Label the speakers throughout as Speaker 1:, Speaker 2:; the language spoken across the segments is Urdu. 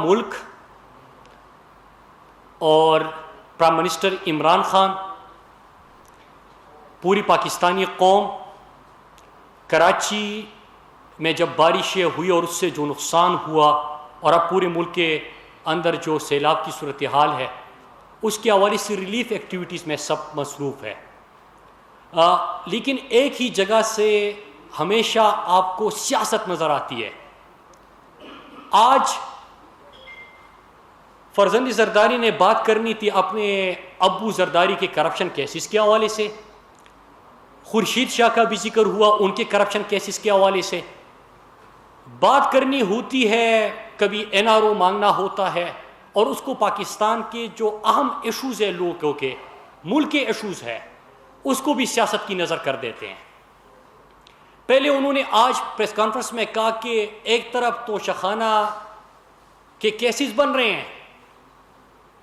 Speaker 1: ملک اور پرائم منسٹر عمران خان، پوری پاکستانی قوم کراچی میں جب بارشیں ہوئی اور اس سے جو نقصان ہوا اور اب پورے ملک کے اندر جو سیلاب کی صورتحال ہے اس کے حوالے سے ریلیف ایکٹیویٹیز میں سب مصروف ہے، لیکن ایک ہی جگہ سے ہمیشہ آپ کو سیاست نظر آتی ہے۔ آج فرزند زرداری نے بات کرنی تھی اپنے ابو زرداری کے کرپشن کیسز کے حوالے سے، خورشید شاہ کا بھی ذکر ہوا ان کے کرپشن کیسز کے حوالے سے، بات کرنی ہوتی ہے کبھی این آر او مانگنا ہوتا ہے، اور اس کو پاکستان کے جو اہم ایشوز ہے لوگوں کے ملک کے ایشوز ہے اس کو بھی سیاست کی نظر کر دیتے ہیں۔ پہلے انہوں نے آج پریس کانفرنس میں کہا کہ ایک طرف تو شخانہ کے کیسز بن رہے ہیں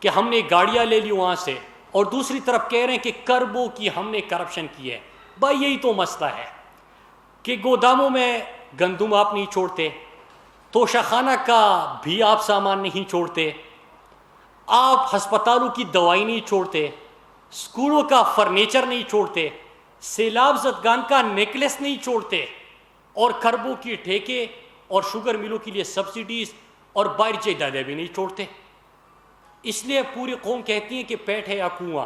Speaker 1: کہ ہم نے گاڑیاں لے لی وہاں سے، اور دوسری طرف کہہ رہے ہیں کہ کربوں کی ہم نے کرپشن کی ہے۔ بھائی یہی تو مسئلہ ہے کہ گوداموں میں گندم آپ نہیں چھوڑتے، توشہ کا بھی آپ سامان نہیں چھوڑتے، آپ ہسپتالوں کی دوائی نہیں چھوڑتے، اسکولوں کا فرنیچر نہیں چھوڑتے، سیلاب زدگان کا نیکلس نہیں چھوڑتے، اور کربوں کی ٹھیکے اور شوگر ملوں کے لیے سبسڈیز اور باہر جائیدادیں بھی نہیں چھوڑتے۔ اس لیے پوری قوم کہتی ہے کہ پیٹ ہے یا کنواں۔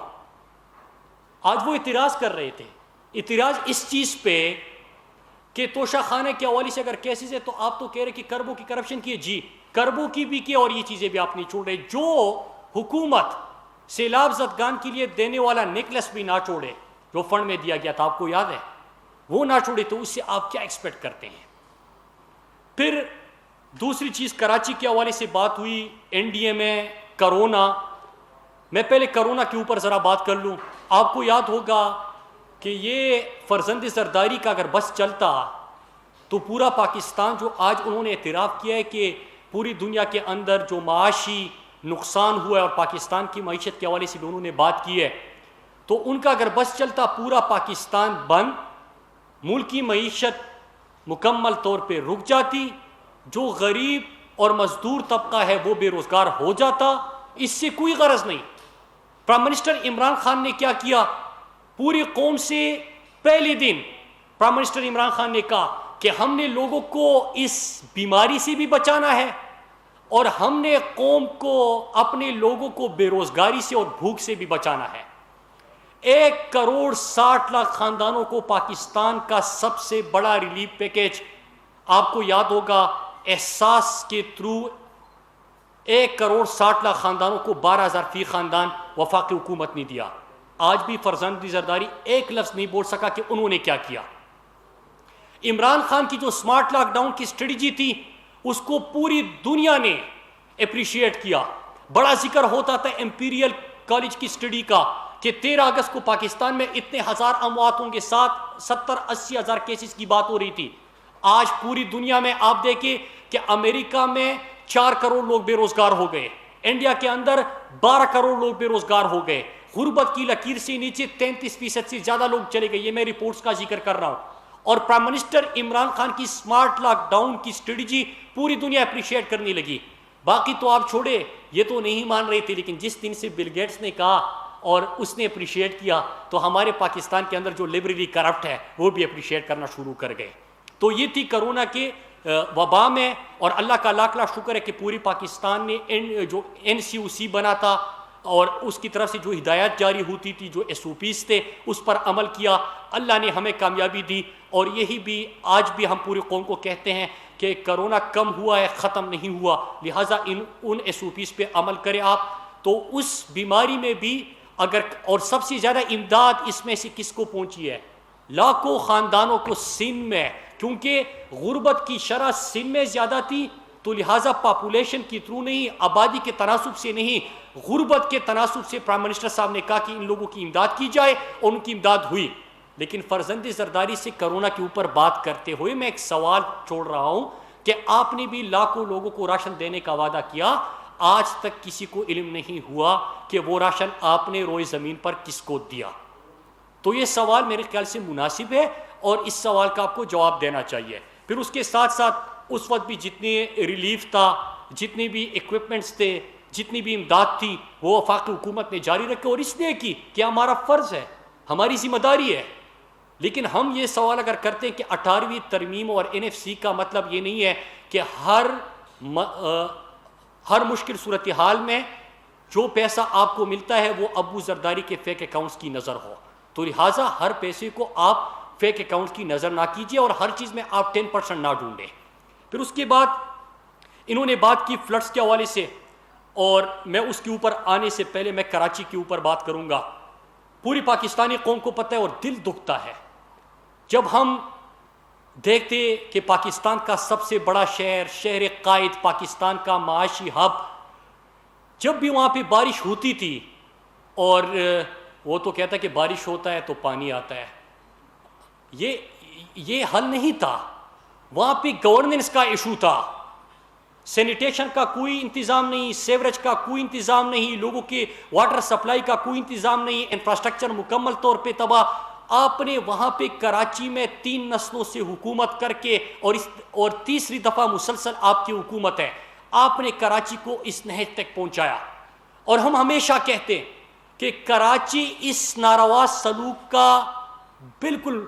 Speaker 1: آج وہ اعتراض کر رہے تھے، اعتراض اس چیز پہ کہ توشہ خانے کے حوالے سے اگر کیسز ہے تو آپ تو کہہ رہے کہ کربوں کی کرپشن کی ہے، جی کربوں کی بھی کی اور یہ چیزیں بھی آپ نہیں چھوڑ رہے۔ جو حکومت سیلاب زدگان کے لیے دینے والا نیکلس بھی نہ چھوڑے جو فنڈ میں دیا گیا تھا، آپ کو یاد ہے، وہ نہ چھوڑے تو اس سے آپ کیا ایکسپیکٹ کرتے ہیں؟ پھر دوسری چیز کراچی کے حوالے سے بات ہوئی، این ڈی اے میں کرونا۔ میں پہلے کرونا کے اوپر ذرا بات کر لوں۔ آپ کو یاد ہوگا کہ یہ فرزند زرداری کا اگر بس چلتا تو پورا پاکستان، جو آج انہوں نے اعتراف کیا ہے کہ پوری دنیا کے اندر جو معاشی نقصان ہوا ہے اور پاکستان کی معیشت کے حوالے سے بھی انہوں نے بات کی ہے، تو ان کا اگر بس چلتا پورا پاکستان بند، ملک کی معیشت مکمل طور پہ رک جاتی، جو غریب اور مزدور طبقہ ہے وہ بے روزگار ہو جاتا۔ اس سے کوئی غرض نہیں۔ پرائم منسٹر عمران خان نے کیا کیا؟ پوری قوم سے پہلے دن پرائم منسٹر عمران خان نے کہا کہ ہم نے لوگوں کو اس بیماری سے بھی بچانا ہے اور ہم نے قوم کو، اپنے لوگوں کو بے روزگاری سے اور بھوک سے بھی بچانا ہے۔ 1,60,00,000 خاندانوں کو پاکستان کا سب سے بڑا ریلیف پیکیج، آپ کو یاد ہوگا احساس کے تھرو 1,60,00,000 خاندانوں کو 12,000 فی خاندان وفاقی حکومت نے دیا۔ آج بھی فرزند زرداری ایک لفظ نہیں بول سکا کہ انہوں نے کیا کیا۔ عمران خان کی جو سمارٹ لاک ڈاؤن کی اسٹریٹجی تھی اس کو پوری دنیا نے اپریشیٹ کیا۔ بڑا ذکر ہوتا تھا امپیریل کالج کی اسٹڈی کا کہ 13 اگست کو پاکستان میں اتنے ہزار اموات ہوں گے، 70-80 ہزار کیسز کی بات ہو رہی تھی۔ آج پوری دنیا میں آپ دیکھیں کہ امریکہ میں 4 کروڑ لوگ بے روزگار ہو گئے، انڈیا کے اندر 12 کروڑ لوگ بے روزگار ہو گئے، غربت کی لکیر سے نیچے 33% سے زیادہ لوگ چلے گئے۔ یہ میں رپورٹس کا ذکر کر رہا ہوں، اور پرائم منسٹر عمران خان کی سمارٹ لاک ڈاؤن کی اسٹریٹجی پوری دنیا اپریشیٹ کرنے لگی۔ باقی تو آپ چھوڑے، یہ تو نہیں مان رہے تھے، لیکن جس دن سے بل گیٹس نے کہا اور اس نے اپریشیٹ کیا تو ہمارے پاکستان کے اندر جو لبرلی کرپٹ ہے وہ بھی اپریشیٹ کرنا شروع کر گئے۔ تو یہ تھی کرونا کے وبا میں، اور اللہ کا لاکھ لاکھ شکر ہے کہ پوری پاکستان نے جو NCOC بنا تھا اور اس کی طرف سے جو ہدایات جاری ہوتی تھی، جو SOPs تھے، اس پر عمل کیا۔ اللہ نے ہمیں کامیابی دی، اور یہی بھی آج بھی ہم پوری قوم کو کہتے ہیں کہ کرونا کم ہوا ہے، ختم نہیں ہوا، لہٰذا ان SOPs پہ عمل کریں آپ۔ تو اس بیماری میں بھی اگر، اور سب سے زیادہ امداد اس میں سے کس کو پہنچی ہے؟ لاکھوں خاندانوں کو سندھ میں، کیونکہ غربت کی شرح سندھ میں زیادہ تھی، تو لہٰذا پاپولیشن کی تھرو نہیں، آبادی کے تناسب سے نہیں، غربت کے تناسب سے پرائم منسٹر صاحب نے کہا کہ ان لوگوں کی امداد کی جائے، اور ان کی امداد ہوئی۔ لیکن فرزند زرداری سے کرونا کے اوپر بات کرتے ہوئے میں ایک سوال چھوڑ رہا ہوں کہ آپ نے بھی لاکھوں لوگوں کو راشن دینے کا وعدہ کیا، آج تک کسی کو علم نہیں ہوا کہ وہ راشن آپ نے روئے زمین پر کس کو دیا۔ تو یہ سوال میرے خیال سے مناسب ہے، اور اس سوال کا آپ کو جواب دینا چاہیے۔ پھر اس کے ساتھ ساتھ اس وقت بھی جتنے ریلیف تھا، جتنے بھی ایکوپمنٹس تھے، جتنی بھی امداد تھی، وہ وفاقی حکومت نے جاری رکھے، اور اس لیے کی کہ ہمارا فرض ہے، ہماری ذمہ داری ہے۔ لیکن ہم یہ سوال اگر کرتے ہیں کہ 18ویں ترمیم اور NFC کا مطلب یہ نہیں ہے کہ ہر مشکل صورتحال میں جو پیسہ آپ کو ملتا ہے وہ ابو زرداری کے فیک اکاؤنٹس کی نظر ہو، تو لہٰذا ہر پیسے کو آپ فیک اکاؤنٹس کی نظر نہ کیجیے اور ہر چیز میں آپ 10% نہ ڈھونڈیں۔ پھر اس کے بعد انہوں نے بات کی فلڈس کے حوالے سے، اور میں اس کے اوپر آنے سے پہلے میں کراچی کے اوپر بات کروں گا۔ پوری پاکستانی قوم کو پتہ ہے اور دل دکھتا ہے جب ہم دیکھتے کہ پاکستان کا سب سے بڑا شہر قائد، پاکستان کا معاشی ہب، جب بھی وہاں پہ بارش ہوتی تھی، اور وہ تو کہتا ہے کہ بارش ہوتا ہے تو پانی آتا ہے، یہ حل نہیں تھا۔ وہاں پہ گورننس کا ایشو تھا، سینیٹیشن کا کوئی انتظام نہیں، سیوریج کا کوئی انتظام نہیں، لوگوں کے واٹر سپلائی کا کوئی انتظام نہیں، انفراسٹرکچر مکمل طور پہ تباہ۔ آپ نے وہاں پہ کراچی میں 3 نسلوں سے حکومت کر کے، اور تیسری دفعہ مسلسل آپ کی حکومت ہے، آپ نے کراچی کو اس نہج تک پہنچایا۔ اور ہم ہمیشہ کہتے ہیں کہ کراچی اس ناروا سلوک کا بالکل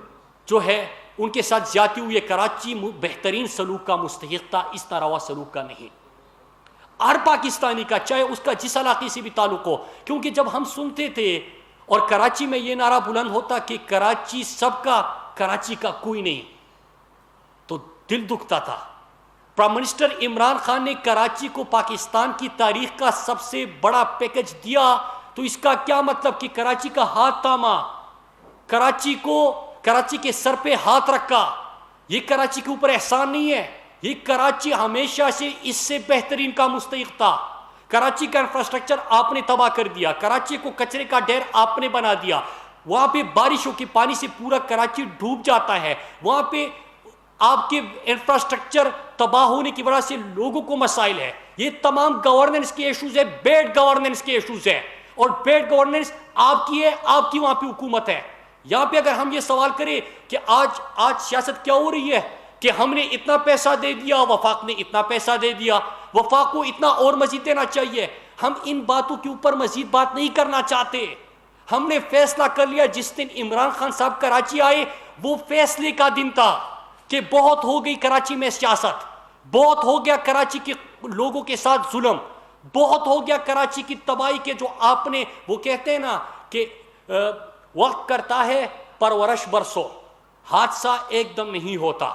Speaker 1: جو ہے ان کے ساتھ زیادتی ہوئی ہے، کراچی بہترین سلوک کا مستحق تھا، اس ناروا سلوک کا نہیں۔ ہر پاکستانی کا، چاہے اس کا جس علاقے سے بھی تعلق ہو، کیونکہ جب ہم سنتے تھے اور کراچی میں یہ نعرہ بلند ہوتا کہ کراچی سب کا، کراچی کا کوئی نہیں، تو دل دکھتا تھا۔ پرائم منسٹر عمران خان نے کراچی کو پاکستان کی تاریخ کا سب سے بڑا پیکج دیا، تو اس کا کیا مطلب کہ کراچی کا ہاتھ تھاما، کراچی کے سر پہ ہاتھ رکھا۔ یہ کراچی کے اوپر احسان نہیں ہے، یہ کراچی ہمیشہ سے اس سے بہترین کا مستحق تھا۔ کراچی کا انفراسٹرکچر آپ نے تباہ کر دیا، کراچی کو کچرے کا ڈھیر آپ نے بنا دیا، وہاں پہ بارشوں کے پانی سے پورا کراچی ڈوب جاتا ہے، وہاں پہ آپ کے انفراسٹرکچر تباہ ہونے کی وجہ سے لوگوں کو مسائل ہے۔ یہ تمام گورننس کے ایشوز ہے، بیڈ گورننس کے ایشوز ہے، اور بیڈ گورننس آپ کی ہے، آپ کی وہاں پہ حکومت ہے۔ یہاں پہ اگر ہم یہ سوال کریں کہ آج سیاست کیا ہو رہی ہے کہ ہم نے اتنا پیسہ دے دیا، وفاق نے اتنا پیسہ دے دیا، وفاق کو اتنا اور مزید دینا چاہیے، ہم ان باتوں کے اوپر مزید بات نہیں کرنا چاہتے۔ ہم نے فیصلہ کر لیا جس دن عمران خان صاحب کراچی آئے، وہ فیصلے کا دن تھا کہ بہت ہو گئی کراچی میں سیاست، بہت ہو گیا کراچی کے لوگوں کے ساتھ ظلم، بہت ہو گیا کراچی کی تباہی کے جو آپ نے، وہ کہتے ہیں نا کہ وقت کرتا ہے پرورش برسوں، حادثہ ایک دم نہیں ہوتا۔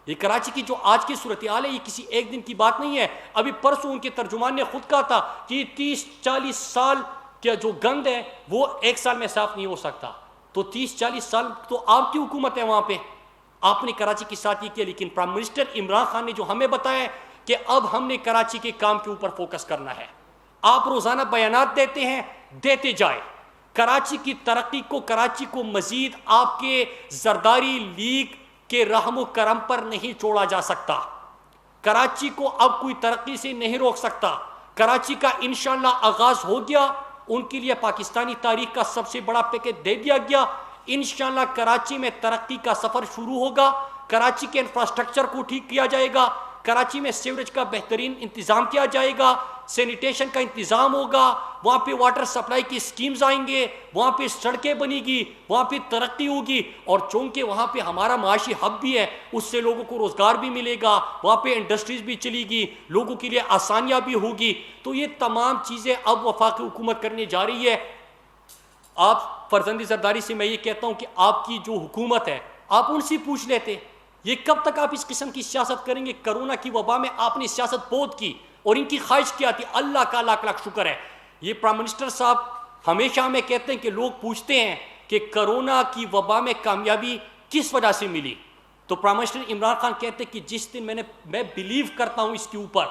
Speaker 1: یہ کراچی کی جو آج کی صورتحال ہے یہ کسی ایک دن کی بات نہیں ہے۔ ابھی پرسوں ان کے ترجمان نے خود کہا تھا کہ 30-40 سال کا جو گند ہے وہ ایک سال میں صاف نہیں ہو سکتا، تو 30-40 سال تو آپ کی حکومت ہے وہاں پہ، آپ نے کراچی کے ساتھ یہ کیا۔ لیکن پرائم منسٹر عمران خان نے جو ہمیں بتایا کہ اب ہم نے کراچی کے کام کے اوپر فوکس کرنا ہے۔ آپ روزانہ بیانات دیتے ہیں، دیتے جائے، کراچی کی ترقی کو، کراچی کو مزید آپ کے زرداری لیگ کے رحم و کرم پر نہیں چھوڑا جا سکتا۔ کراچی کو اب کوئی ترقی سے نہیں روک سکتا۔ کراچی کا انشاءاللہ آغاز ہو گیا، ان کے لیے پاکستانی تاریخ کا سب سے بڑا پیکج دے دیا گیا۔ انشاءاللہ کراچی میں ترقی کا سفر شروع ہوگا، کراچی کے انفراسٹرکچر کو ٹھیک کیا جائے گا، کراچی میں سیوریج کا بہترین انتظام کیا جائے گا، سینیٹیشن کا انتظام ہوگا، وہاں پہ واٹر سپلائی کی سکیمز آئیں گے، وہاں پہ سڑکیں بنی گی، وہاں پہ ترقی ہوگی، اور چونکہ وہاں پہ ہمارا معاشی ہب بھی ہے، اس سے لوگوں کو روزگار بھی ملے گا، وہاں پہ انڈسٹریز بھی چلے گی، لوگوں کے لیے آسانیاں بھی ہوگی۔ تو یہ تمام چیزیں اب وفاقی حکومت کرنے جا رہی ہے۔ آپ فرزند زرداری سے میں یہ کہتا ہوں کہ آپ کی جو حکومت ہے آپ ان سے پوچھ لیتے، یہ کب تک آپ اس قسم کی سیاست کریں گے؟ کرونا کی وبا میں آپ نے سیاست بہت کی، اور ان کی خواہش کیا تھی، اللہ کا لاکھ لاکھ شکر ہے۔ یہ پرائم منسٹر صاحب ہمیشہ ہمیں کہتے ہیں کہ لوگ پوچھتے ہیں کہ کرونا کی وبا میں کامیابی کس وجہ سے ملی، تو پرائم منسٹر عمران خان کہتے ہیں کہ جس دن میں بلیو کرتا ہوں اس کے اوپر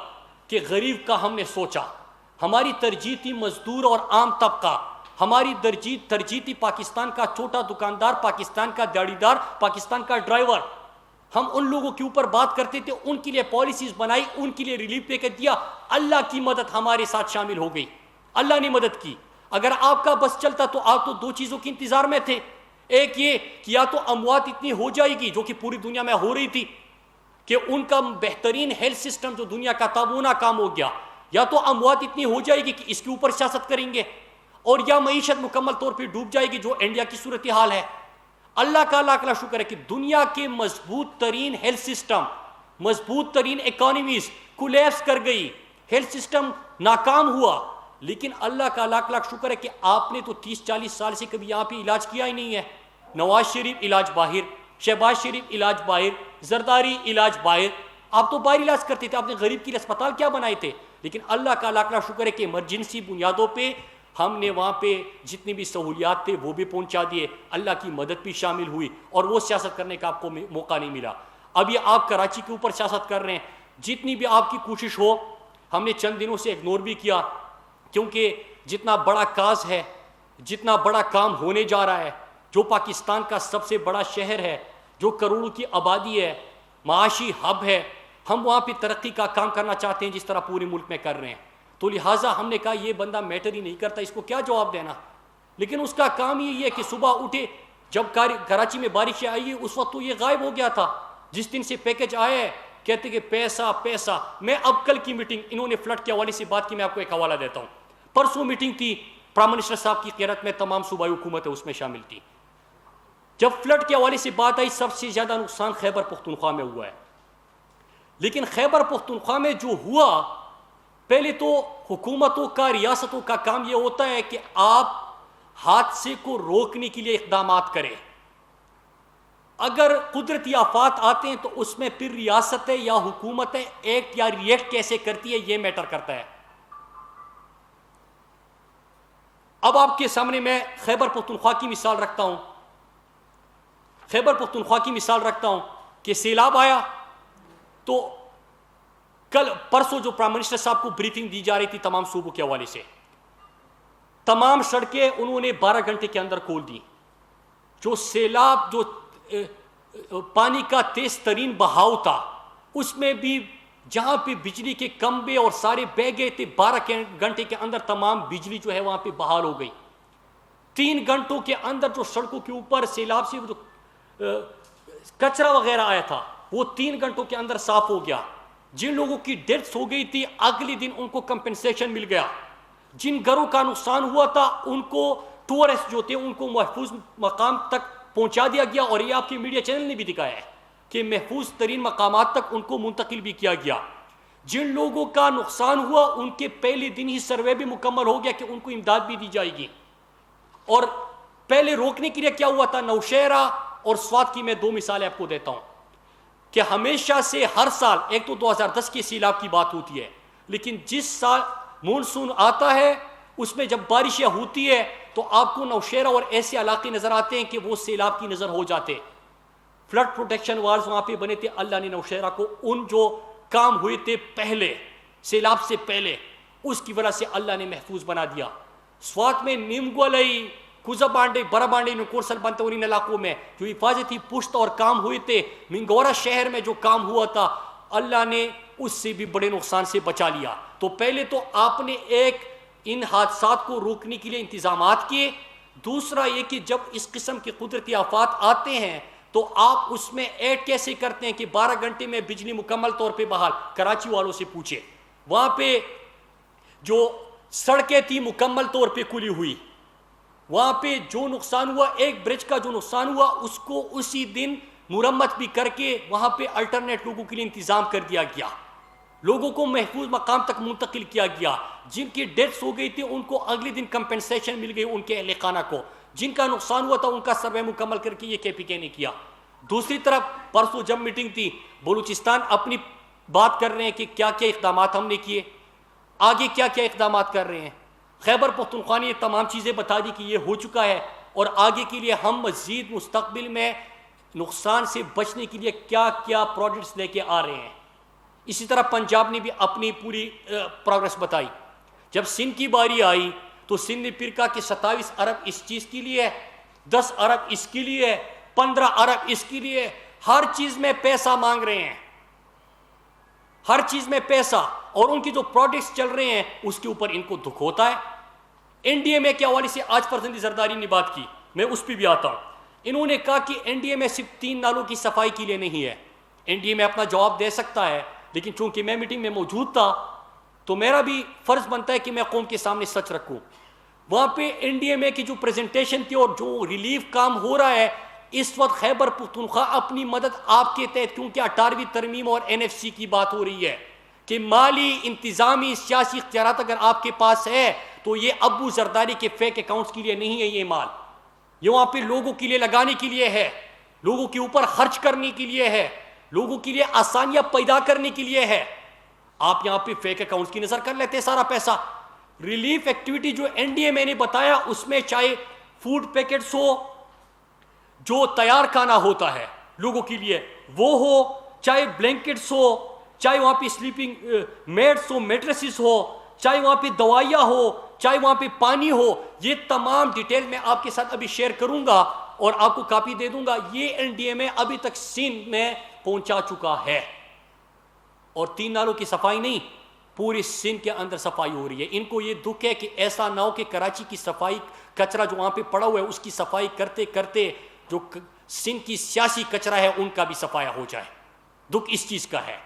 Speaker 1: کہ غریب کا ہم نے سوچا، ہماری ترجیح تھی مزدور اور عام طبقہ، ہماری ترجیح تھی پاکستان کا چھوٹا دکاندار، پاکستان کا دیہڑی دار، پاکستان کا ڈرائیور۔ ہم ان لوگوں کے اوپر بات کرتے تھے، ان کے لیے پالیسیز بنائی، ان کے لیے ریلیف پیکج دیا۔ اللہ کی مدد ہمارے ساتھ شامل ہو گئی، اللہ نے مدد کی۔ اگر آپ کا بس چلتا تو آپ تو 2 چیزوں کے انتظار میں تھے، ایک یہ کہ یا تو اموات اتنی ہو جائے گی جو کہ پوری دنیا میں ہو رہی تھی کہ ان کا بہترین ہیلتھ سسٹم جو دنیا کا تھا وہ ناکام ہو گیا. یا تو اموات اتنی ہو جائے گی کہ اس کے اوپر سیاست کریں گے، اور یا معیشت مکمل طور پہ ڈوب جائے گی جو انڈیا کی صورتحال ہے. اللہ کا لاکھ لاکھ شکر ہے کہ دنیا کے مضبوط ترین ہیلتھ سسٹم، مضبوط ترین اکانومیز کولیپس کر گئی، ہیلتھ سسٹم ناکام ہوا. لیکن اللہ کا لاکھ لاکھ شکر ہے کہ آپ نے تو 30-40 سال سے کبھی یہاں پہ علاج کیا ہی نہیں ہے. نواز شریف علاج باہر، شہباز شریف علاج باہر، زرداری علاج باہر. آپ تو باہر علاج کرتے تھے، آپ نے غریب کے لیے اسپتال کیا بنائے تھے؟ لیکن اللہ کا لاکھ لاکھ شکر ہے کہ ایمرجنسی بنیادوں پہ ہم نے وہاں پہ جتنی بھی سہولیات تھے وہ بھی پہنچا دیے. اللہ کی مدد بھی شامل ہوئی اور وہ سیاست کرنے کا آپ کو موقع نہیں ملا. اب یہ آپ کراچی کے اوپر سیاست کر رہے ہیں، جتنی بھی آپ کی کوشش ہو ہم نے چند دنوں سے اگنور بھی کیا، کیونکہ جتنا بڑا کاز ہے، جتنا بڑا کام ہونے جا رہا ہے، جو پاکستان کا سب سے بڑا شہر ہے، جو کروڑوں کی آبادی ہے، معاشی ہب ہے، ہم وہاں پہ ترقی کا کام کرنا چاہتے ہیں جس طرح پورے ملک میں کر رہے ہیں. تو لہٰذا ہم نے کہا یہ بندہ میٹر ہی نہیں کرتا، اس کو کیا جواب دینا. لیکن اس کا کام یہ ہے کہ صبح اٹھے، جب کراچی میں بارشیں آئی اس وقت تو یہ غائب ہو گیا تھا. جس دن سے پیکج آیا ہے کہتے کہ پیسہ پیسہ. میں اب کل کی میٹنگ انہوں نے فلڈ کے حوالے سے بات کی، میں آپ کو ایک حوالہ دیتا ہوں. پرسوں میٹنگ تھی پرائم منسٹر صاحب کی قیادت میں، تمام صوبائی حکومت ہے اس میں شامل تھی. جب فلڈ کے حوالے سے بات آئی سب سے زیادہ نقصان خیبر پختونخوا میں ہوا ہے. لیکن خیبر پختونخوا میں جو ہوا، پہلے تو حکومتوں کا، ریاستوں کا کام یہ ہوتا ہے کہ آپ حادثے کو روکنے کے لیے اقدامات کریں. اگر قدرتی آفات آتے ہیں تو اس میں پھر ریاست ہے یا حکومت ہے ایکٹ یا ری ایکٹ کیسے کرتی ہے یہ میٹر کرتا ہے. اب آپ کے سامنے میں خیبر پختونخوا کی مثال رکھتا ہوں. خیبر پختونخوا کی مثال رکھتا ہوں کہ سیلاب آیا تو کل پرسوں جو پرائم منسٹر صاحب کو بریفنگ دی جا رہی تھی تمام صوبوں کے حوالے سے، تمام سڑکیں انہوں نے 12 گھنٹے کے اندر کھول دی. جو سیلاب، جو پانی کا تیز ترین بہاؤ تھا، اس میں بھی جہاں پہ بجلی کے کھمبے اور سارے بہ گئے تھے، 12 گھنٹے کے اندر تمام بجلی جو ہے وہاں پہ بحال ہو گئی. 3 گھنٹوں کے اندر جو سڑکوں کے اوپر سیلاب سے جو کچرا وغیرہ آیا تھا وہ 3 گھنٹوں کے اندر صاف ہو گیا. جن لوگوں کی ڈیتھس ہو گئی تھی اگلے دن ان کو کمپنسیشن مل گیا. جن گھروں کا نقصان ہوا تھا ان کو ٹورسٹ جو تھے ان کو محفوظ مقام تک پہنچا دیا گیا، اور یہ آپ کے میڈیا چینل نے بھی دکھایا ہے کہ محفوظ ترین مقامات تک ان کو منتقل بھی کیا گیا. جن لوگوں کا نقصان ہوا ان کے پہلے دن ہی سروے بھی مکمل ہو گیا کہ ان کو امداد بھی دی جائے گی. اور پہلے روکنے کے لیے کیا ہوا تھا، نوشہرہ اور سوات کی میں 2 مثالیں آپ کو دیتا ہوں کہ ہمیشہ سے ہر سال، ایک تو 2010 کے سیلاب کی بات ہوتی ہے، لیکن جس سال مونسون آتا ہے اس میں جب بارشیں ہوتی ہے تو آپ کو نوشہرہ اور ایسے علاقے نظر آتے ہیں کہ وہ سیلاب کی نظر ہو جاتے. فلڈ پروٹیکشن والز وہاں پہ بنے تھے. اللہ نے نوشہرہ کو ان جو کام ہوئے تھے پہلے سیلاب سے پہلے، اس کی وجہ سے اللہ نے محفوظ بنا دیا. سوات میں نیمگولائی، کوزا بانڈے، برا بانڈے، نکورسل بنتے اور ان علاقوں میں جو حفاظتی پشت اور کام ہوئے تھے، منگورا شہر میں جو کام ہوا تھا، اللہ نے اس سے بھی بڑے نقصان سے بچا لیا. تو پہلے تو آپ نے ایک ان حادثات کو روکنے کے لیے انتظامات کیے. دوسرا یہ کہ جب اس قسم کے قدرتی آفات آتے ہیں تو آپ اس میں ایڈ کیسے کرتے ہیں کہ 12 گھنٹے میں بجلی مکمل طور پہ بحال. کراچی والوں سے پوچھے، وہاں پہ جو سڑکیں تھی مکمل طور پہ کھلی ہوئی، وہاں پہ جو نقصان ہوا، ایک برج کا جو نقصان ہوا اس کو اسی دن مرمت بھی کر کے وہاں پہ الٹرنیٹ لوگوں کے لیے انتظام کر دیا گیا. لوگوں کو محفوظ مقام تک منتقل کیا گیا. جن کی ڈیتھس ہو گئی تھی ان کو اگلے دن کمپنسیشن مل گئی ان کے اہل خانہ کو. جن کا نقصان ہوا تھا ان کا سروے مکمل کر کے یہ KPK نے کیا. دوسری طرف پرسوں جب میٹنگ تھی، بلوچستان اپنی بات کر رہے ہیں کہ کیا کیا اقدامات ہم نے کیے، آگے کیا کیا اقدامات کر رہے ہیں. خیبر پختونخوا نے یہ تمام چیزیں بتا دی کہ یہ ہو چکا ہے، اور آگے کے لیے ہم مزید مستقبل میں نقصان سے بچنے کے لیے کیا کیا پروجیکٹس لے کے آ رہے ہیں. اسی طرح پنجاب نے بھی اپنی پوری پروگرس بتائی. جب سندھ کی باری آئی تو سندھ نے پھر کہا کہ 27 ارب اس چیز کے لیے، 10 ارب اس کے لیے، 15 ارب اس کے لیے. ہر چیز میں پیسہ مانگ رہے ہیں، ہر چیز میں پیسہ، اور ان کی جو پروجیکٹس چل رہے ہیں اس کے اوپر ان کو دکھ ہوتا ہے. NDMA کے حوالے سے آج فرزند زرداری نے بات کی، میں اس پہ بھی آتا ہوں. انہوں نے کہا کہ NDMA صرف 3 نالوں کی صفائی کے لیے نہیں ہے، این ڈی اے میں اپنا جواب دے سکتا ہے، لیکن چونکہ میں میٹنگ میں موجود تھا تو میرا بھی فرض بنتا ہے کہ میں قوم کے سامنے سچ رکھوں۔ وہاں پہ این ڈی اے میں کی جو پریزنٹیشن تھی اور جو ریلیف کام ہو رہا ہے اس وقت، خیبر پختونخوا اپنی مدد آپ کے تحت، کیونکہ 18ویں ترمیم اور این ایف سی کی بات ہو رہی ہے کہ مالی انتظامی سیاسی اختیارات اگر آپ کے پاس ہے تو یہ ابو زرداری کے فیک اکاؤنٹس کے لیے نہیں ہے، یہ مال یہ وہاں پہ لوگوں کے لیے لگانے کے لیے ہے، لوگوں کے اوپر خرچ کرنے کے لیے ہے، لوگوں کے لیے آسانیاں پیدا کرنے کے لیے ہے۔ آپ یہاں پہ فیک اکاؤنٹس کی نظر کر لیتے ہیں سارا پیسہ۔ ریلیف ایکٹیویٹی جو این ڈی اے میں نے بتایا اس میں چاہے فوڈ پیکٹس ہو، جو تیار کھانا ہوتا ہے لوگوں کے لیے وہ ہو، چاہے بلینکٹس ہو، چاہے وہاں پہ سلیپنگ میٹس ہو، میٹریسز ہو، چاہے وہاں پہ دوائیاں ہو، چاہے وہاں پہ پانی ہو، یہ تمام ڈیٹیل میں آپ کے ساتھ ابھی شیئر کروں گا اور آپ کو کاپی دے دوں گا۔ یہ این ڈی اے میں ابھی تک سندھ میں پہنچا چکا ہے، اور 3 نالوں کی صفائی نہیں، پورے سندھ کے اندر صفائی ہو رہی ہے۔ ان کو یہ دکھ ہے کہ ایسا نہ ہو کہ کراچی کی صفائی، کچرا جو وہاں پہ پڑا ہوا ہے اس کی صفائی کرتے کرتے جو سندھ کی سیاسی کچرا ہے ان کا بھی صفایا ہو جائے۔ دکھ اس چیز کا ہے۔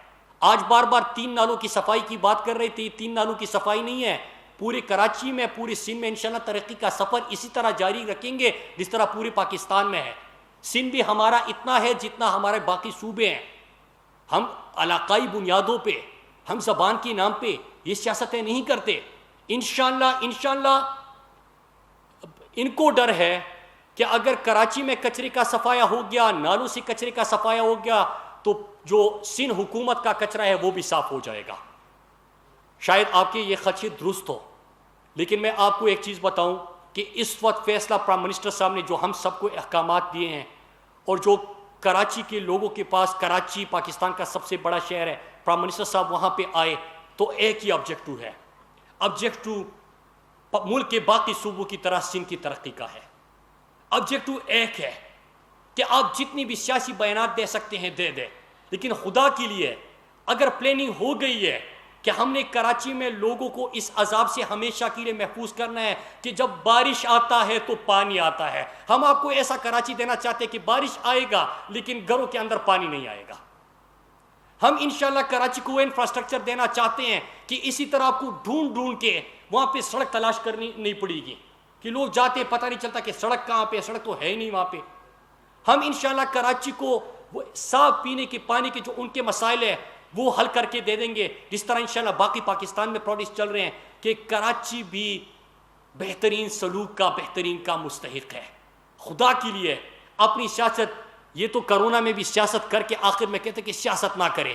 Speaker 1: آج بار بار 3 نالوں کی صفائی کی بات کر رہے تھے، 3 نالوں کی صفائی نہیں ہے، پورے کراچی میں، پورے سندھ میں انشاءاللہ ترقی کا سفر اسی طرح جاری رکھیں گے جس طرح پورے پاکستان میں ہے۔ سندھ بھی ہمارا اتنا ہے جتنا ہمارے باقی صوبے ہیں۔ ہم علاقائی بنیادوں پہ، ہم زبان کے نام پہ یہ سیاستیں نہیں کرتے۔ انشاءاللہ ان کو ڈر ہے کہ اگر کراچی میں کچرے کا صفایا ہو گیا، نالوں سے کچرے کا صفایا ہو گیا تو جو سندھ حکومت کا کچرا ہے وہ بھی صاف ہو جائے گا۔ شاید آپ کے یہ خدشے درست ہو، لیکن میں آپ کو ایک چیز بتاؤں کہ اس وقت فیصلہ پرائم منسٹر صاحب نے جو ہم سب کو احکامات دیے ہیں، اور جو کراچی کے لوگوں کے پاس، کراچی پاکستان کا سب سے بڑا شہر ہے، پرائم منسٹر صاحب وہاں پہ آئے تو ایک ہی آبجیکٹو ہے، آبجیکٹو ملک کے باقی صوبوں کی طرح سندھ کی ترقی کا ہے۔ آبجیکٹو ایک ہے کہ آپ جتنی بھی سیاسی بیانات دے سکتے ہیں دے دیں، لیکن خدا کے لیے اگر پلاننگ ہو گئی ہے کہ ہم نے کراچی میں لوگوں کو اس عذاب سے ہمیشہ کے لیے محفوظ کرنا ہے کہ جب بارش آتا ہے تو پانی آتا ہے، ہم آپ کو ایسا کراچی دینا چاہتے ہیں کہ بارش آئے گا لیکن گھروں کے اندر پانی نہیں آئے گا۔ ہم انشاءاللہ کراچی کو انفراسٹرکچر دینا چاہتے ہیں کہ اسی طرح آپ کو ڈھونڈ ڈھونڈ کے وہاں پہ سڑک تلاش کرنی نہیں پڑے گی کہ لوگ جاتے پتہ نہیں چلتا کہ سڑک کہاں پہ، سڑک تو ہے ہی نہیں وہاں پہ۔ ہم انشاءاللہ کراچی کو وہ صاف پینے کے پانی کے جو ان کے مسائل ہیں وہ حل کر کے دے دیں گے، جس طرح انشاءاللہ باقی پاکستان میں پروجیکٹ چل رہے ہیں کہ کراچی بھی بہترین سلوک کا، بہترین کا مستحق ہے۔ خدا کے لیے اپنی سیاست، یہ تو کرونا میں بھی سیاست کر کے آخر میں کہتے کہ سیاست نہ کرے،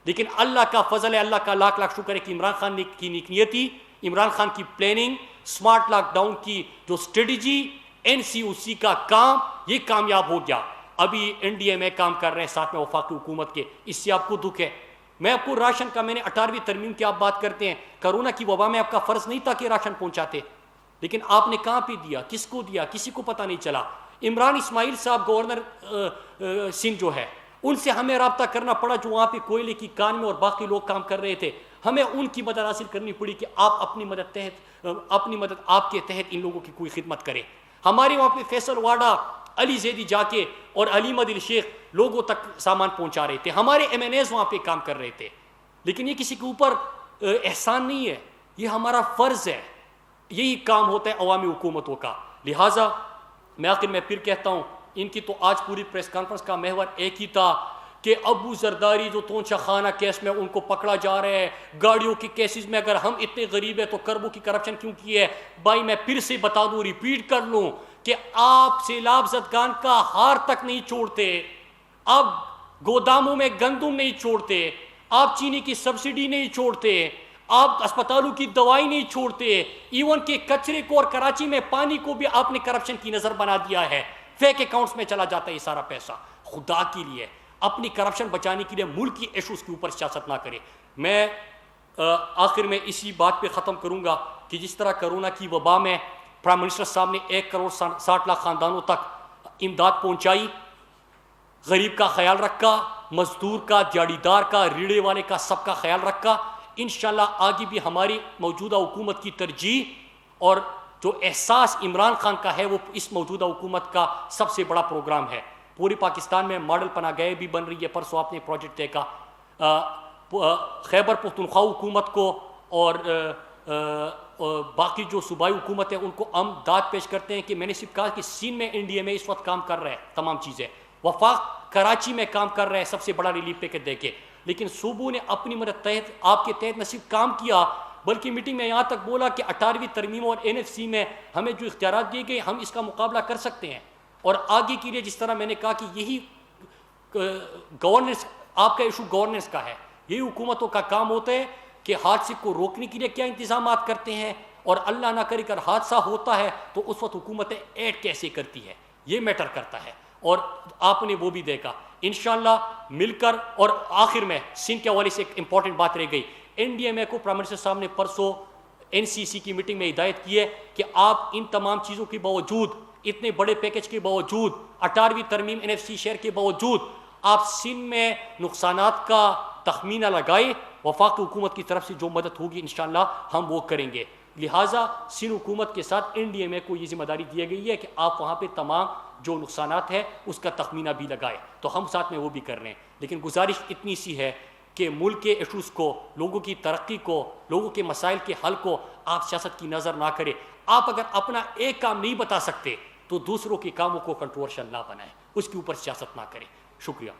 Speaker 1: لیکن اللہ کا فضل ہے، اللہ کا لاکھ لاکھ شکر ہے کہ عمران خان کی نیک نیتی، عمران خان کی پلاننگ، سمارٹ لاک ڈاؤن کی جو اسٹریٹجی، این سی او سی کا کام، یہ کامیاب ہو گیا۔ ابھی این ڈی اے میں کام کر رہے ہیں ساتھ میں وفاقی حکومت کے، اس سے آپ کو دکھ ہے۔ میں آپ کو راشن کا، میں نے 18ویں ترمیم کی آپ بات کرتے ہیں، کرونا کی وبا میں آپ کا فرض نہیں تھا کہ راشن پہنچاتے، لیکن آپ نے کہاں پہ دیا، کس کو دیا، کسی کو پتہ نہیں چلا۔ عمران اسماعیل صاحب گورنر سندھ جو ہے، ان سے ہمیں رابطہ کرنا پڑا، جو وہاں پہ کوئلے کی کان میں اور باقی لوگ کام کر رہے تھے، ہمیں ان کی مدد حاصل کرنی پڑی کہ آپ اپنی مدد آپ کے تحت ان لوگوں کی کوئی خدمت کرے۔ ہمارے وہاں پہ فیصل واڈا، علی زیدی جا کے اور علیم دل شیخ لوگوں تک سامان پہنچا رہے تھے، ہمارے ایم این ایز وہاں پہ کام کر رہے تھے، لیکن یہ کسی کے اوپر احسان نہیں ہے، یہ ہمارا فرض ہے، یہی کام ہوتا ہے عوامی حکومتوں کا۔ لہٰذا میں آخر میں پھر کہتا ہوں، ان کی تو آج پوری پریس کانفرنس کا محور ایک ہی تھا کہ ابو زرداری جو تونچہ خانہ کیس میں ان کو پکڑا جا رہا ہے، گاڑیوں کے کیسز میں اگر ہم اتنے غریب ہیں تو کربو کی کرپشن کیوں کی ہے؟ بھائی میں پھر سے بتا دوں، ریپیٹ کر لوں کہ آپ سیلاب زدگان کا ہار تک نہیں چھوڑتے، آپ گوداموں میں گندم نہیں چھوڑتے، آپ چینی کی سبسڈی نہیں چھوڑتے، آپ اسپتالوں کی دوائی نہیں چھوڑتے، ایون کہ کچرے کو اور کراچی میں پانی کو بھی آپ نے کرپشن کی نظر بنا دیا ہے، فیک اکاؤنٹس میں چلا جاتا ہے یہ سارا پیسہ۔ خدا کے لیے اپنی کرپشن بچانے کے لیے ملک کی ایشوز کے اوپر سیاست نہ کرے۔ میں آخر میں اسی بات پہ ختم کروں گا کہ جس طرح کرونا کی وبا میں پرائم منسٹر صاحب نے 1.60 کروڑ خاندانوں تک امداد پہنچائی، غریب کا خیال رکھا، مزدور کا، دیہڑی دار کا، ریڑے والے کا، سب کا خیال رکھا۔ انشاءاللہ آگے بھی ہماری موجودہ حکومت کی ترجیح اور جو احساس عمران خان کا ہے وہ اس موجودہ حکومت کا سب سے بڑا پروگرام ہے۔ پوری پاکستان میں ماڈل پناہ گاہیں بھی بن رہی ہے. پرسوں آپ نے پروجیکٹ دیکھا. خیبر پختونخوا حکومت کو اور باقی جو صوبائی حکومت ہے ان کو ہم داد پیش کرتے ہیں کہ میں نے صرف کہا کہ سندھ میں NDA میں اس وقت کام کر رہا ہے تمام چیزیں, وفاق کراچی میں کام کر رہا ہے سب سے بڑا ریلیف پیکج دے کے, لیکن صوبوں نے اپنی مدد تحت آپ کے تحت نہ صرف کام کیا بلکہ میٹنگ میں یہاں تک بولا کہ 18ویں ترمیم اور NFC میں ہمیں جو اختیارات دیے گئے ہم اس کا مقابلہ کر سکتے ہیں. اور آگے کے لیے جس طرح میں نے کہا کہ یہی گورننس, آپ کا ایشو گورننس کا ہے, یہی حکومتوں کا کام ہوتا ہے کہ حادثے کو روکنے کے لیے کیا انتظامات کرتے ہیں, اور اللہ نہ کرے اگر حادثہ ہوتا ہے تو اس وقت حکومتیں ایڈ کیسے کرتی ہے, یہ میٹر کرتا ہے. اور آپ نے وہ بھی دیکھا انشاءاللہ مل کر. اور آخر میں سندھ کے حوالے سے ایک امپورٹنٹ بات رہ گئی, NDMA کو پرائم منسٹر صاحب نے پرسوں NCC کی میٹنگ میں ہدایت کی ہے کہ آپ ان تمام چیزوں کے باوجود, اتنے بڑے پیکج کے باوجود, 18ویں ترمیم NFC شیئر کے باوجود, آپ سندھ میں نقصانات کا تخمینہ لگائے. وفاقی حکومت کی طرف سے جو مدد ہوگی انشاءاللہ ہم وہ کریں گے. لہٰذا سندھ حکومت کے ساتھ NDMA کو یہ ذمہ داری دی گئی ہے کہ آپ وہاں پہ تمام جو نقصانات ہے اس کا تخمینہ بھی لگائے, تو ہم ساتھ میں وہ بھی کر رہے ہیں. لیکن گزارش اتنی سی ہے کہ ملک کے ایشوز کو, لوگوں کی ترقی کو, لوگوں کے مسائل کے حل کو آپ سیاست کی نظر نہ کریں. آپ اگر اپنا ایک کام نہیں بتا سکتے تو دوسروں کے کاموں کو کنٹروورشل نہ بنائیں, اس کے اوپر سیاست نہ کریں. شکریہ.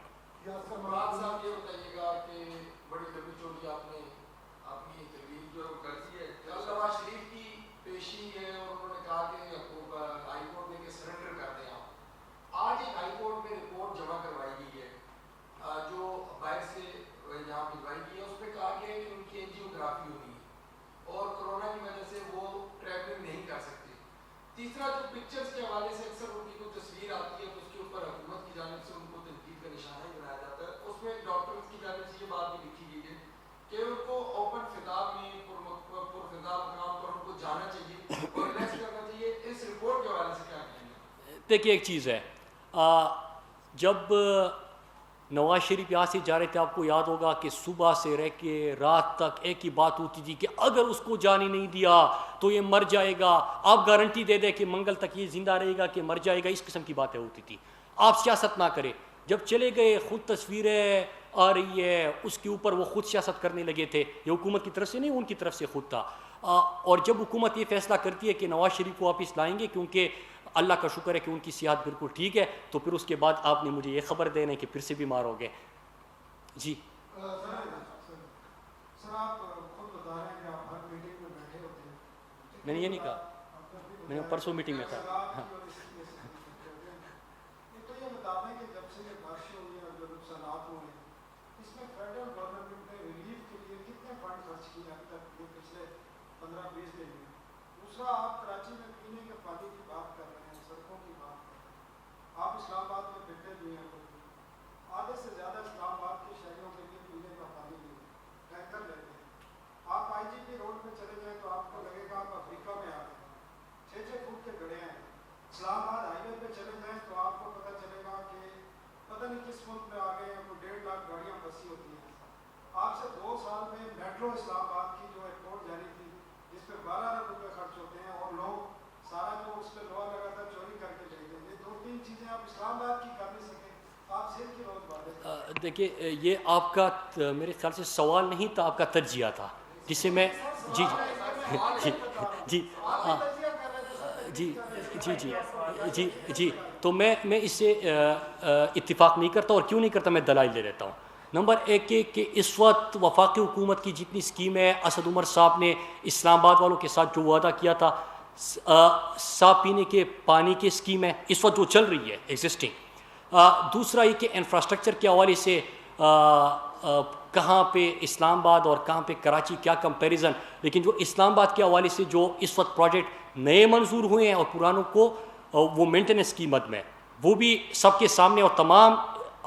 Speaker 2: تیسرا جو پکچرز کے حوالے سے اکثر ان کی کوئی تصویر آتی ہے تو اس کے اوپر حکومت کی جانب سے ان کو تنقید کا نشانہ ہی بنایا جاتا ہے. اس میں ڈاکٹرز کی جانب سے یہ بات بھی لکھی گئی ہے کہ ان کو اوپن خطاب میں پرخطاب مقام پر ان کو جانا چاہیے اور ریلیکس کرنا چاہیے. اس رپورٹ کے حوالے سے کیا کہیں گے؟
Speaker 1: دیکھیے ایک چیز ہے, جب نواز شریف یہاں سے جا رہے تھے آپ کو یاد ہوگا کہ صبح سے رہ کے رات تک ایک ہی بات ہوتی تھی کہ اگر اس کو جانے نہیں دیا تو یہ مر جائے گا, آپ گارنٹی دے دیں کہ منگل تک یہ زندہ رہے گا کہ مر جائے گا, اس قسم کی باتیں ہوتی تھی. آپ سیاست نہ کریں. جب چلے گئے خود تصویریں آ رہی ہے اس کے اوپر وہ خود سیاست کرنے لگے تھے. یہ حکومت کی طرف سے نہیں, ان کی طرف سے خود تھا. اور جب حکومت یہ فیصلہ کرتی ہے کہ نواز شریف کو واپس لائیں گے کیونکہ اللہ کا شکر ہے کہ ان کی صحت بالکل ٹھیک ہے, تو پھر اس کے بعد آپ نے مجھے یہ خبر دینا ہے کہ پھر سے بیمار ہو گئے. جی
Speaker 2: سر آپ خود بتا رہے ہیں کہ آپ ہر میٹنگ میں بیٹھے ہوتے ہیں.
Speaker 1: میں نے یہ نہیں کہا, میں نے پرسوں میٹنگ میں تھا. ہاں
Speaker 2: تو یہ بتا دیں کہ جب سے یہ بارشیں ہوئی اور جو نقصانات ہوئے اس میں فیڈرل گورنمنٹ نے ریلیف کے لیے کتنے فنڈ خرچ کیے اب تک یہ پچھلے 15-20 دن میں؟ دوسرا, آپ کراچی میں پینے کے پانی کی بات کر رہے ہیں, سڑکوں کی بات کر رہے ہیں, آپ اسلام آباد میں پھرتے بھی ہیں, آدھے سے زیادہ اسلام آباد کے شہریوں کے لیے پینے کا پانی نہیں ٹینکر لیتے ہیں. آپ IGP روڈ پہ چلے جائیں تو آپ کو لگے گا آپ افریقہ میں آ گئے. 6-6 فٹ کے گڑھے ہیں. اسلام آباد ہائی وے پہ چلے جائیں تو آپ کو پتہ چلے گا کہ پتہ نہیں کس ملک میں آ گئے ہیں, کوئی 1.5 لاکھ گاڑیاں پھنسی ہوتی ہیں. آپ سے 2 سال میں میٹرو اسلام آباد کی جو ایئرپورٹ جانی تھی جس پہ 12 ارب روپے خرچ ہوتے ہیں اور لوگ سارا جو اس پہ لوہا لگا تھا چوری کر کے لے گئے. یہ 2-3 چیزیں آپ اسلام آباد کی کر نہیں سکے.
Speaker 1: دیکھیے یہ آپ کا میرے خیال سے سوال نہیں تھا, آپ کا تجزیہ تھا جس سے میں جی جی جی جی جی جی جی جی تو میں اس سے اتفاق نہیں کرتا, اور کیوں نہیں کرتا میں دلائل دے دیتا ہوں. نمبر 1 کہ اس وقت وفاقی حکومت کی جتنی اسکیم ہے, اسد عمر صاحب نے اسلام آباد والوں کے ساتھ جو وعدہ کیا تھا, صاف پینے کے پانی کی اسکیم ہے اس وقت جو چل رہی ہے ایگزسٹنگ. دوسرا یہ کہ انفراسٹرکچر کے حوالے سے کہاں پہ اسلام آباد اور کہاں پہ کراچی کیا کمپیریزن, لیکن جو اسلام آباد کے حوالے سے جو اس وقت پروجیکٹ نئے منظور ہوئے ہیں اور پرانوں کو وہ مینٹیننس کی مد میں, وہ بھی سب کے سامنے, اور تمام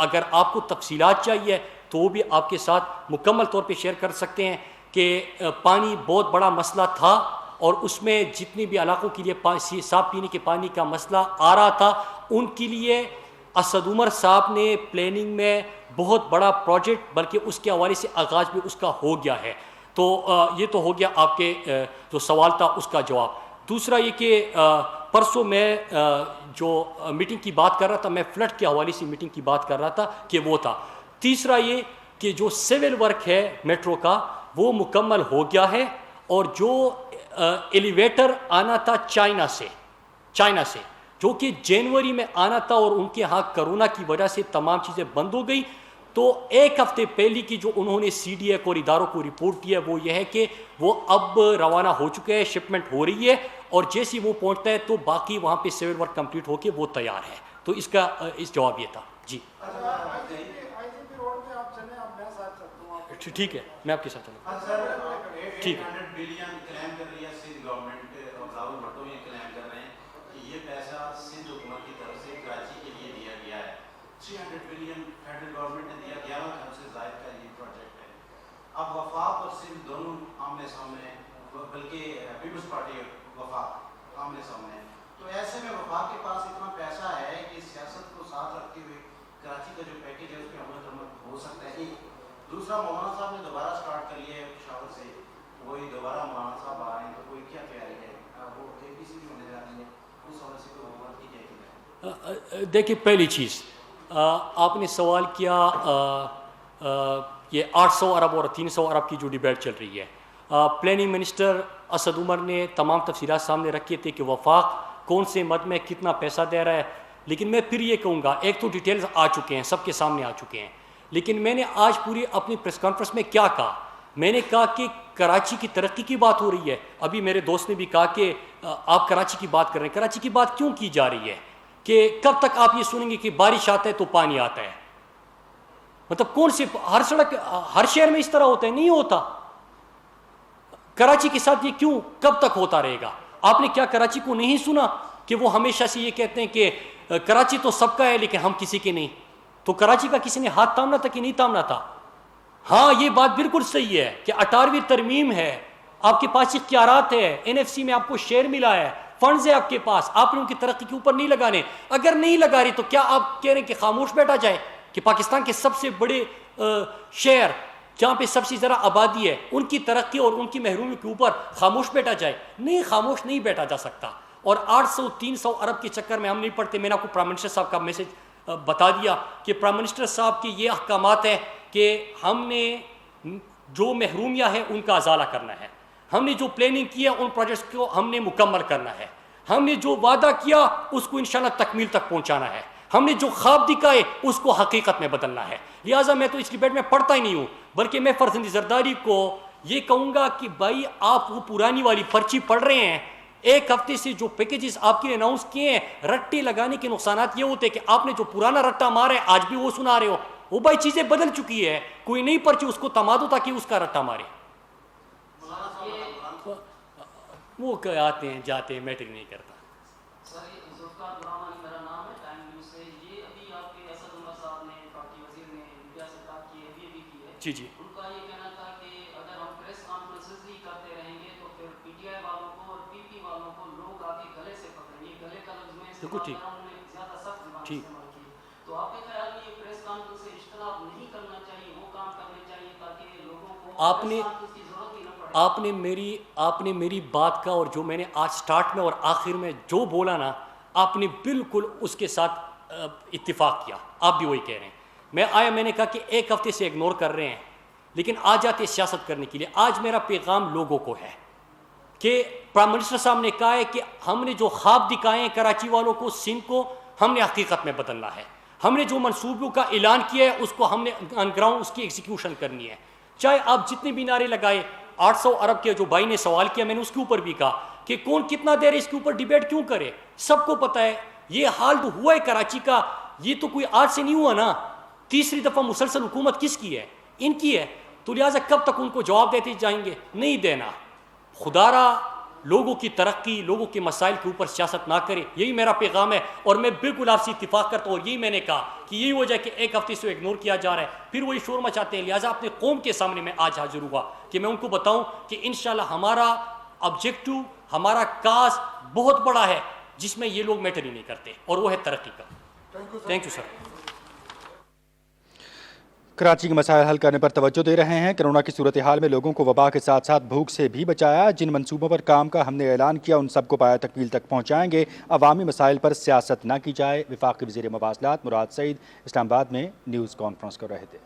Speaker 1: اگر آپ کو تفصیلات چاہیے تو وہ بھی آپ کے ساتھ مکمل طور پہ شیئر کر سکتے ہیں کہ پانی بہت بڑا مسئلہ تھا, اور اس میں جتنی بھی علاقوں کے لیے صاف پینے کے پانی کا مسئلہ آ رہا تھا ان کے لیے اسد عمر صاحب نے پلاننگ میں بہت بڑا پروجیکٹ, بلکہ اس کے حوالے سے آغاز بھی اس کا ہو گیا ہے. تو یہ تو ہو گیا آپ کے جو سوال تھا اس کا جواب. دوسرا یہ کہ پرسوں میں جو میٹنگ کی بات کر رہا تھا، میں فلڈ کے حوالے سے میٹنگ کی بات کر رہا تھا کہ وہ تھا. تیسرا یہ کہ جو سول ورک ہے میٹرو کا وہ مکمل ہو گیا ہے، اور جو ایلیویٹر آنا تھا چائنا سے جو کہ جنوری میں آنا تھا، اور ان کے ہاں کرونا کی وجہ سے تمام چیزیں بند ہو گئی، تو ایک ہفتے پہلے کی جو انہوں نے سی ڈی اے کو اور اداروں کو رپورٹ کیا وہ یہ ہے کہ وہ اب روانہ ہو چکے ہیں، شپمنٹ ہو رہی ہے، اور جیسے وہ پہنچتا ہے تو باقی وہاں پہ سول ورک کمپلیٹ ہو کے وہ تیار ہے. تو اس کا جواب یہ تھا. جی ٹھیک ہے، میں آپ کے ساتھ چلوں. ٹھیک ہے.
Speaker 3: اب وفاق اور سندھ دونوں آمنے سامنے ہیں، بلکہ پیپلز پارٹی وفاق آمنے سامنے ہیں، تو ایسے میں وفاق کے پاس اتنا پیسہ ہے کہ سیاست کو ساتھ رکھتے ہوئے کراچی کا جو پیکیج ہے اس پہ عمل درآمد ہو سکتا ہے. دوسرا، مولانا صاحب نے دوبارہ سٹارٹ کر لیا ہے پشاور سے، وہی دوبارہ مولانا صاحب آ رہے ہیں، تو کوئی کیا تیاری ہے؟ وہ اے پی سی بھی ہونے جا رہی ہے، اس حوالے سے کوئی حکومت کی کیا ہے؟
Speaker 1: دیکھیے، پہلی چیز آپ نے سوال کیا یہ 800 ارب اور 300 ارب کی جو ڈیبیٹ چل رہی ہے. پلاننگ منسٹر اسد عمر نے تمام تفصیلات سامنے رکھے تھے کہ وفاق کون سے مد میں کتنا پیسہ دے رہا ہے، لیکن میں پھر یہ کہوں گا، ایک تو ڈیٹیلز آ چکے ہیں، سب کے سامنے آ چکے ہیں، لیکن میں نے آج پوری اپنی پریس کانفرنس میں کیا کہا؟ میں نے کہا کہ کراچی کی ترقی کی بات ہو رہی ہے. ابھی میرے دوست نے بھی کہا کہ آپ کراچی کی بات کر رہے ہیں. کراچی کی بات کیوں کی جا رہی ہے؟ کہ کب تک آپ یہ سنیں گے کہ بارش آتا ہے تو پانی آتا ہے؟ مطلب کون سے ہر سڑک ہر شہر میں اس طرح ہوتا ہے؟ نہیں ہوتا. کراچی کے ساتھ یہ کیوں کب تک ہوتا رہے گا؟ آپ نے کیا کراچی کو نہیں سنا کہ وہ ہمیشہ سے یہ کہتے ہیں کہ کراچی تو سب کا ہے لیکن ہم کسی کے نہیں؟ تو کراچی کا کسی نے ہاتھ تھامنا تھا کہ نہیں تھامنا تھا؟ ہاں، یہ بات بالکل صحیح ہے کہ 18ویں ترمیم ہے، آپ کے پاس اختیارات ہے، این ایف سی میں آپ کو شیئر ملا ہے، فنڈز ہے آپ کے پاس، آپ نے ان کی ترقی کے اوپر نہیں لگانے. اگر نہیں لگا رہی تو کیا آپ کہہ رہے ہیں کہ خاموش بیٹھا جائے کہ پاکستان کے سب سے بڑے شہر جہاں پہ سب سے زیادہ آبادی ہے ان کی ترقی اور ان کی محرومی کے اوپر خاموش بیٹھا جائے؟ نہیں، خاموش نہیں بیٹھا جا سکتا. اور 800-300 ارب کے چکر میں ہم نہیں پڑتے. میں نے آپ کو پرائم منسٹر صاحب کا میسج بتا دیا کہ پرائم منسٹر صاحب کے یہ احکامات ہیں کہ ہم نے جو محرومیاں ہیں ان کا ازالہ کرنا ہے، ہم نے جو پلاننگ کی ہے ان پروجیکٹس کو ہم نے مکمل کرنا ہے، ہم نے جو وعدہ کیا اس کو انشاءاللہ تکمیل تک پہنچانا ہے، ہم نے جو خواب دکھائے اس کو حقیقت میں بدلنا ہے. لہٰذا میں تو اس ڈبیٹ میں پڑھتا ہی نہیں ہوں، بلکہ میں فرزند زرداری کو یہ کہوں گا کہ بھائی آپ وہ پرانی والی پرچی پڑھ رہے ہیں. ایک ہفتے سے جو پیکیجز آپ کے اناؤنس کیے ہیں، رٹے لگانے کے نقصانات یہ ہوتے ہیں کہ آپ نے جو پرانا رٹا مارا ہے آج بھی وہ سنا رہے ہو. وہ بھائی چیزیں بدل چکی ہے، کوئی نئی پرچی اس کو تما دو تاکہ اس کا رٹا مارے. وہ آتے ہیں جاتے ہیں، میٹر نہیں کرتا. جی
Speaker 4: ان کا یہ کہنا تھا کہ اگر ہم پریس کانفرنسز ہی کرتے رہیں گے تو پھر پی ٹی آئی والوں کو اور پی پی والوں کو لوگ آ کے گلے سے پکڑیں گے. گلے کا لفظ میں استعمال کر رہا ہوں، انہوں نے زیادہ سخت زبان استعمال کی. تو آپ کے خیال میں یہ پریس کانفرنس سے اجتناب نہیں کرنا چاہیے، وہ کام کرنے چاہیے تاکہ لوگوں کو پریس کانفرنس کی ضرورت ہی نہ پڑے؟
Speaker 1: آپ نے میری بات کا اور جو میں نے آج سٹارٹ میں اور آخر میں جو بولا نا، آپ نے بالکل اس کے ساتھ اتفاق کیا. آپ بھی وہی کہہ رہے ہیں. میں نے کہا کہ ایک ہفتے سے اگنور کر رہے ہیں لیکن آ جاتے سیاست کرنے کے لیے. آج میرا پیغام لوگوں کو ہے کہ پرائم منسٹر صاحب نے کہا ہے کہ ہم نے جو خواب دکھائے ہیں کراچی والوں کو، سندھ کو، ہم نے حقیقت میں بدلنا ہے. ہم نے جو منصوبوں کا اعلان کیا ہے اس کو ہم نے آن گراؤنڈ اس کی ایگزیکیوشن کرنی ہے. چاہے آپ جتنے بھی نعرے لگائے. 800 ارب کے جو بھائی نے سوال کیا، میں نے اس کے اوپر بھی کہا کہ کون کتنا دے رہے، اس کے اوپر ڈیبیٹ کیوں کرے؟ سب کو پتہ ہے یہ حال جو ہوا ہے کراچی کا، یہ تو کوئی آج سے نہیں ہوا نا. تیسری دفعہ مسلسل حکومت کس کی ہے؟ ان کی ہے. تو لہٰذا کب تک ان کو جواب دیتے جائیں گے؟ نہیں دینا. خدا را لوگوں کی ترقی، لوگوں کے مسائل کے اوپر سیاست نہ کرے. یہی میرا پیغام ہے اور میں بالکل آپ سے اتفاق کرتا ہوں. اور یہی میں نے کہا کہ یہی وجہ ہے کہ ایک ہفتے سے اگنور کیا جا رہا ہے، پھر وہی شور مچاتے ہیں. لہٰذا اپنے قوم کے سامنے میں آج حاضر ہوا کہ میں ان کو بتاؤں کہ انشاءاللہ ہمارا آبجیکٹو، ہمارا کاز بہت بڑا ہے جس میں یہ لوگ میٹر ہی نہیں کرتے، اور وہ ہے ترقی کا. Thank you sir.
Speaker 5: کراچی کے مسائل حل کرنے پر توجہ دے رہے ہیں۔ کرونا کی صورتحال میں لوگوں کو وبا کے ساتھ ساتھ بھوک سے بھی بچایا۔ جن منصوبوں پر کام کا ہم نے اعلان کیا ان سب کو پایہ تکمیل تک پہنچائیں گے۔ عوامی مسائل پر سیاست نہ کی جائے۔ وفاقی وزیر مواصلات مراد سعید اسلام آباد میں نیوز کانفرنس کر رہے تھے۔